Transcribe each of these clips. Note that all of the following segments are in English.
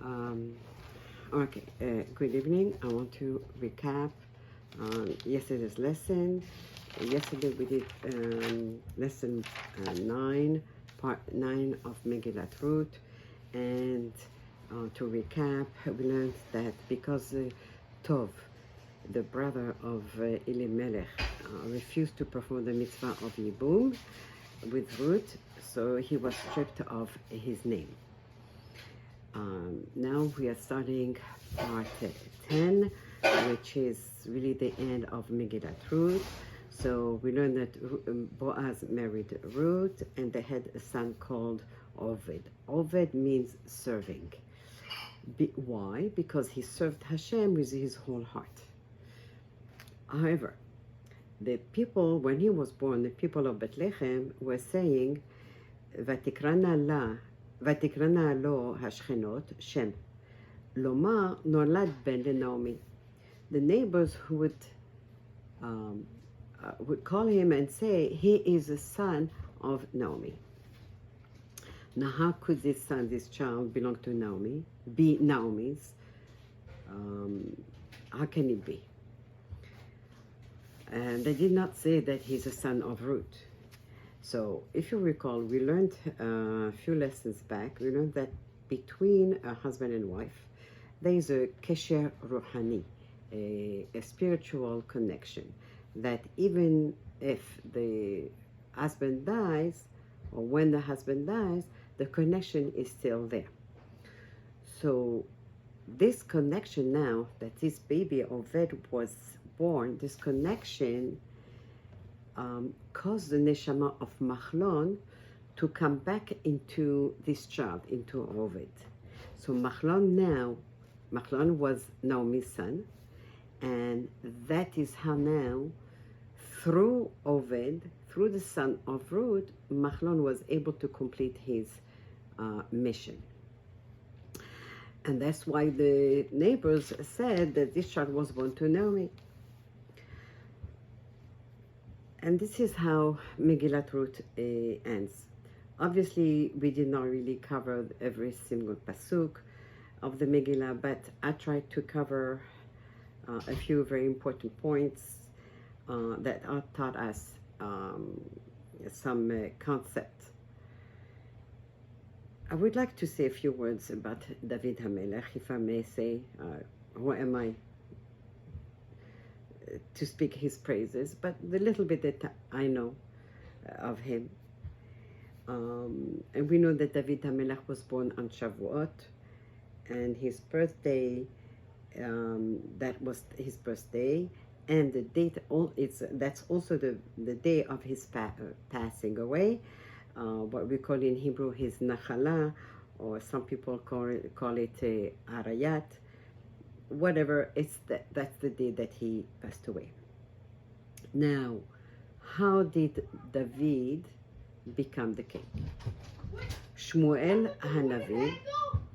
Um, okay, good evening. I want to recap yesterday's lesson. Yesterday we did lesson 9, part 9 of Megilat Ruth. And to recap, we learned that because Tov, the brother of Elimelech, refused to perform the mitzvah of Yibum with Ruth, so he was stripped of his name. Now we are starting part 10, which is really the end of Megilat Ruth. So we learned that Boaz married Ruth, and they had a son called Oved. Oved means serving. Why? Because he served Hashem with his whole heart. However, the people, when he was born, the people of Bethlehem were saying, "Vatikrana lo hashchenot Shem, lomar nolad ben leNaomi." The neighbors who would call him and say, "He is the son of Naomi." Now, how could this child belong to Naomi, be Naomi's? How can it be? And they did not say that he's a son of Ruth. So, if you recall, we learned a few lessons back, we learned that between a husband and wife, there is a kesher ruhani, a spiritual connection, that even if the husband dies, or when the husband dies, the connection is still there. So this connection now that this baby Oved was born, this connection caused the neshama of Mahlon to come back into this child, into Oved. So Mahlon was Naomi's son, and that is how now, through Oved, through the son of Ruth, Mahlon was able to complete his mission. And that's why the neighbors said that this child was born to Naomi. And this is how Megilat Ruth ends. Obviously, we did not really cover every single pasuk of the Megillah, but I tried to cover a few very important points that are taught us some concept. I would like to say a few words about David HaMelech, if I may say. Who am I to speak his praises? But the little bit that I know of him. And we know that David HaMelech was born on Shavuot, and his birthday, that was his birthday, and the date, that's also the day of his passing away. What we call in Hebrew his Nachala, or some people call it Arayat. Whatever, that's the day that he passed away. Now, how did David become the king? Shmuel Hanavi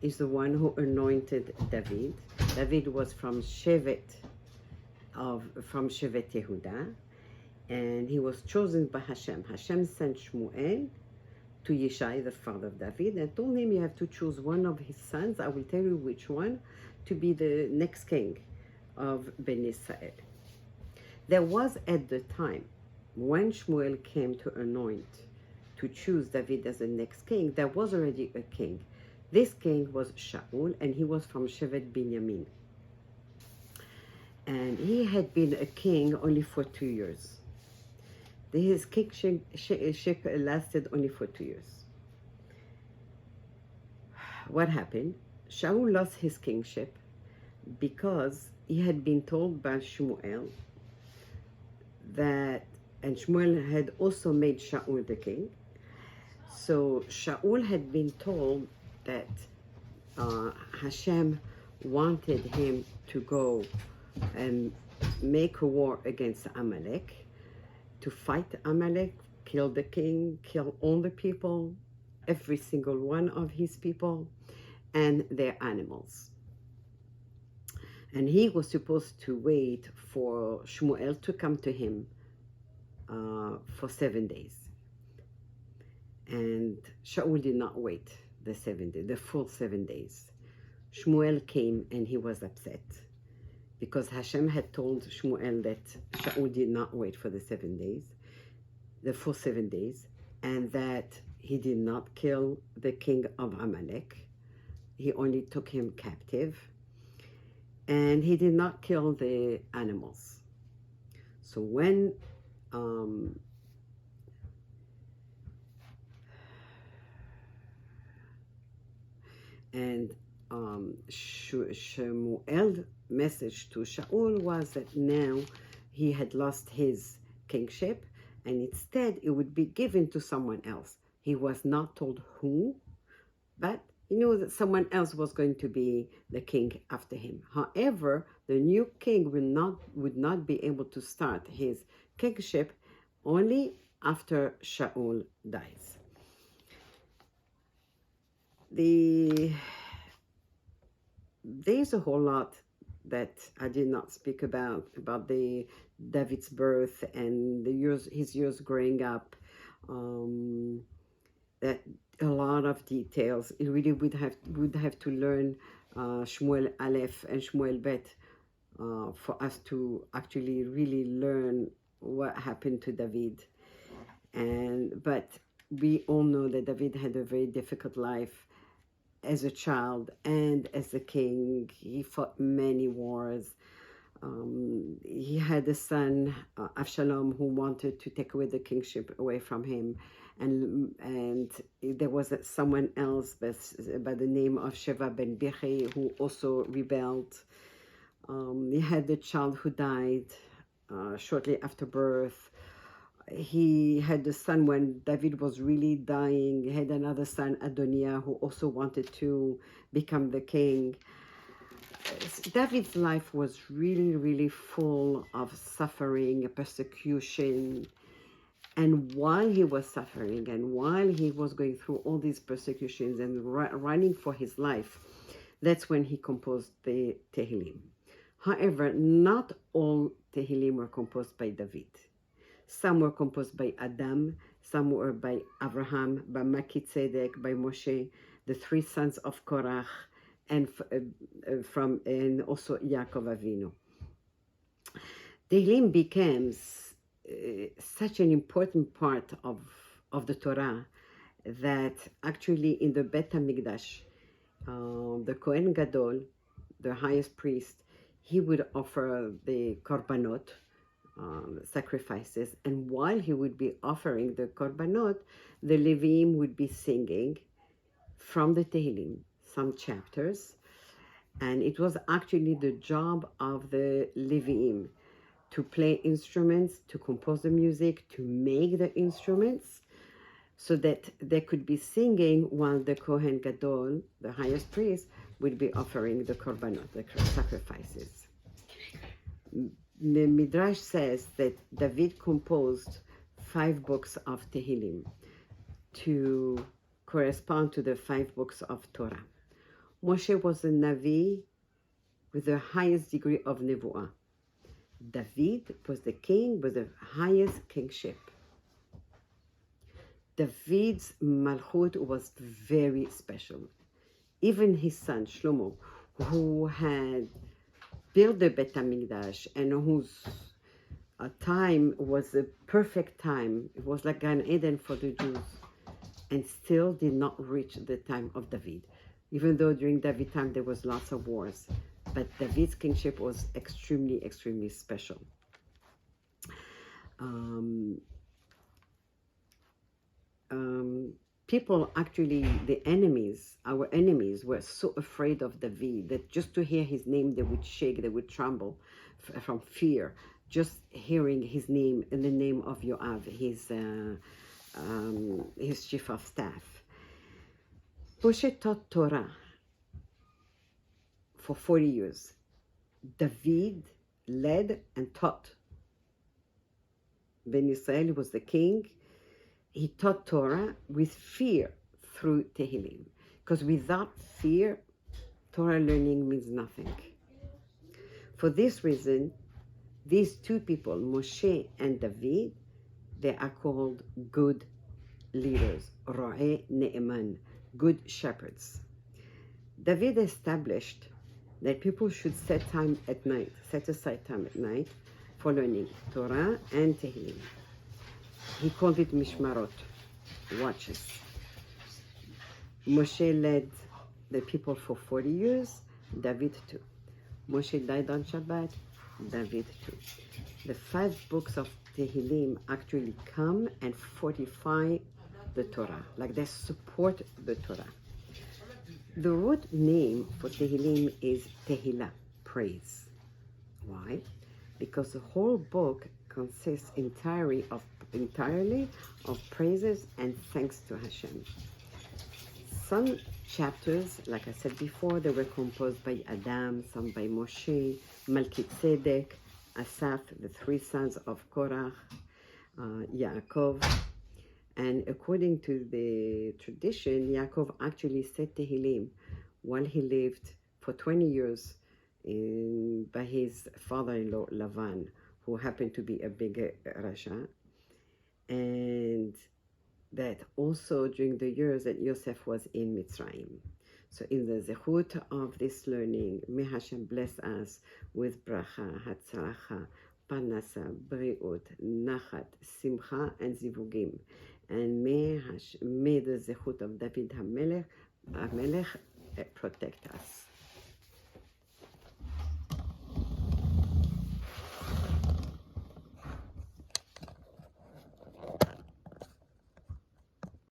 is the one who anointed David. David was from Shevet Yehuda, and he was chosen by Hashem. Hashem sent Shmuel to Yishai, the father of David, and told him, "You have to choose one of his sons. I will tell you which one to be the next king of Ben Israel." There was at the time, when Shmuel came to choose David as the next king, there was already a king. This king was Shaul, and he was from Shevet Binyamin. And he had been a king only for 2 years. His kingship lasted only for 2 years. What happened? Shaul lost his kingship because he had been told by Shmuel that, and Shmuel had also made Shaul the king. So Shaul had been told that Hashem wanted him to go and make a war against Amalek, to fight Amalek, kill the king, kill all the people, every single one of his people, and their animals. And he was supposed to wait for Shmuel to come to him for 7 days. And Shaul did not wait the full 7 days. Shmuel came and he was upset because Hashem had told Shmuel that Shaul did not wait for the full 7 days, and that he did not kill the king of Amalek. He only took him captive, and he did not kill the animals. So when Shemuel's message to Shaul was that now he had lost his kingship, and instead it would be given to someone else. He was not told who, but he knew that someone else was going to be the king after him. However, the new king would not be able to start his kingship only after Shaul dies. There's a whole lot that I did not speak about the David's birth and his years growing up. That a lot of details. It really would have to learn Shmuel Aleph and Shmuel Bet for us to actually really learn what happened to David. But we all know that David had a very difficult life as a child and as a king. He fought many wars. He had a son, Absalom, who wanted to take away the kingship away from him, and there was someone else by the name of Sheva ben Bichri who also rebelled. He had a child who died shortly after birth. He had a son when David was really dying. He had another son, Adoniah, who also wanted to become the king. David's life was really, really full of suffering, persecution. And while he was suffering and while he was going through all these persecutions and running for his life, that's when he composed the Tehillim. However, not all Tehillim were composed by David. Some were composed by Adam, some were by Abraham, by Melchizedek, by Moshe, the 3 sons of Korach, and also Yaakov Avinu. Tehillim becomes such an important part of the Torah that actually in the Bet HaMikdash, the Kohen Gadol, the highest priest, he would offer the korbanot, sacrifices, and while he would be offering the korbanot, the Leviim would be singing from the Tehillim, some chapters, and it was actually the job of the Leviim to play instruments, to compose the music, to make the instruments, so that they could be singing while the Kohen Gadol, the highest priest, would be offering the korbanot, the sacrifices. The Midrash says that David composed 5 books of Tehillim to correspond to the 5 books of Torah. Moshe was a Navi with the highest degree of Nevuah. David was the king with the highest kingship. David's Malchut was very special. Even his son, Shlomo, who had built the Bet HaMikdash and whose time was a perfect time, it was like Gan Eden for the Jews, and still did not reach the time of David. Even though during David's time there was lots of wars, but David's kingship was extremely, extremely special. People actually, our enemies were so afraid of David that just to hear his name, they would shake, they would tremble from fear, just hearing his name and the name of Yoav, his chief of staff. Moshe taught Torah for 40 years. David led and taught. Ben Israel was the king. He taught Torah with fear through Tehillim. Because without fear, Torah learning means nothing. For this reason, these 2 people, Moshe and David, they are called good leaders, Ro'eh Ne'eman, good shepherds. David established that people should set aside time at night for learning Torah and Tehillim. He called it Mishmarot, watches. Moshe led the people for 40 years, David too. Moshe died on Shabbat, David too. The 5 books of Tehillim actually come and fortify the Torah, like they support the Torah. The root name for Tehillim is Tehillah, praise. Why? Because the whole book consists entirely of praises and thanks to Hashem. Some chapters, like I said before, they were composed by Adam, some by Moshe, Melchizedek, Asaph, the 3 sons of Korach, Yaakov. And according to the tradition, Yaakov actually said Tehillim while he lived for 20 years by his father-in-law Lavan, who happened to be a big Rasha. And that also during the years that Yosef was in Mitzrayim. So in the zechut of this learning, may Hashem bless us with bracha, hatzlacha, parnasa, briut, nachat, simcha, and zivugim. And may the zechut of David HaMelech protect us.